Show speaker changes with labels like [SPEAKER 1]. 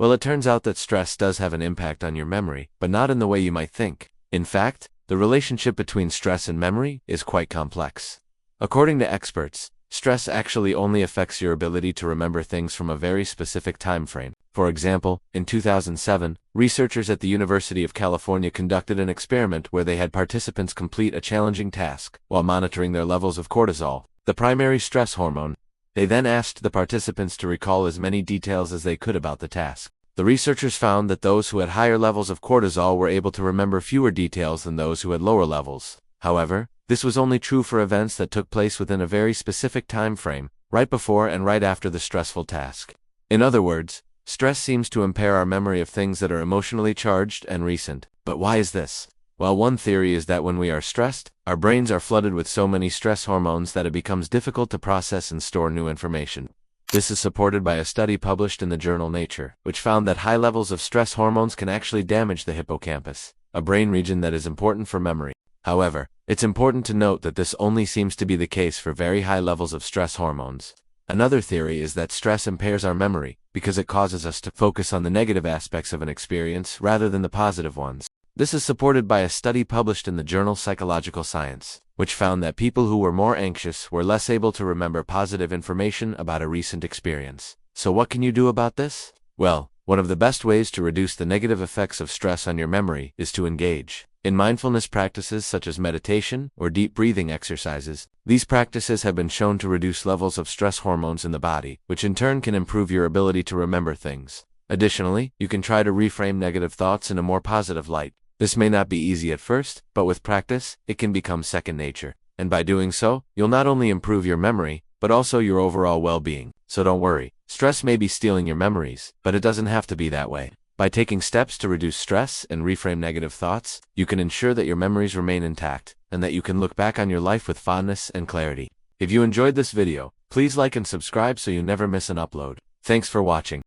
[SPEAKER 1] Well, it turns out that stress does have an impact on your memory, but not in the way you might think. In fact, the relationship between stress and memory is quite complex. According to experts, stress actually only affects your ability to remember things from a very specific time frame. For example, in 2007, researchers at the University of California conducted an experiment where they had participants complete a challenging task while monitoring their levels of cortisol, the primary stress hormone. They then asked the participants to recall as many details as they could about the task. The researchers found that those who had higher levels of cortisol were able to remember fewer details than those who had lower levels. However, this was only true for events that took place within a very specific time frame, right before and right after the stressful task. In other words, stress seems to impair our memory of things that are emotionally charged and recent. But why is this? Well, one theory is that when we are stressed, our brains are flooded with so many stress hormones that it becomes difficult to process and store new information. This is supported by a study published in the journal Nature, which found that high levels of stress hormones can actually damage the hippocampus, a brain region that is important for memory. However, it's important to note that this only seems to be the case for very high levels of stress hormones. Another theory is that stress impairs our memory because it causes us to focus on the negative aspects of an experience rather than the positive ones. This is supported by a study published in the journal Psychological Science, which found that people who were more anxious were less able to remember positive information about a recent experience. So what can you do about this? Well, one of the best ways to reduce the negative effects of stress on your memory is to engage in mindfulness practices such as meditation or deep breathing exercises. These practices have been shown to reduce levels of stress hormones in the body, which in turn can improve your ability to remember things. Additionally, you can try to reframe negative thoughts in a more positive light. This may not be easy at first, but with practice, it can become second nature. And by doing so, you'll not only improve your memory, but also your overall well-being. So don't worry, stress may be stealing your memories, but it doesn't have to be that way. By taking steps to reduce stress and reframe negative thoughts, you can ensure that your memories remain intact, and that you can look back on your life with fondness and clarity. If you enjoyed this video, please like and subscribe so you never miss an upload. Thanks for watching.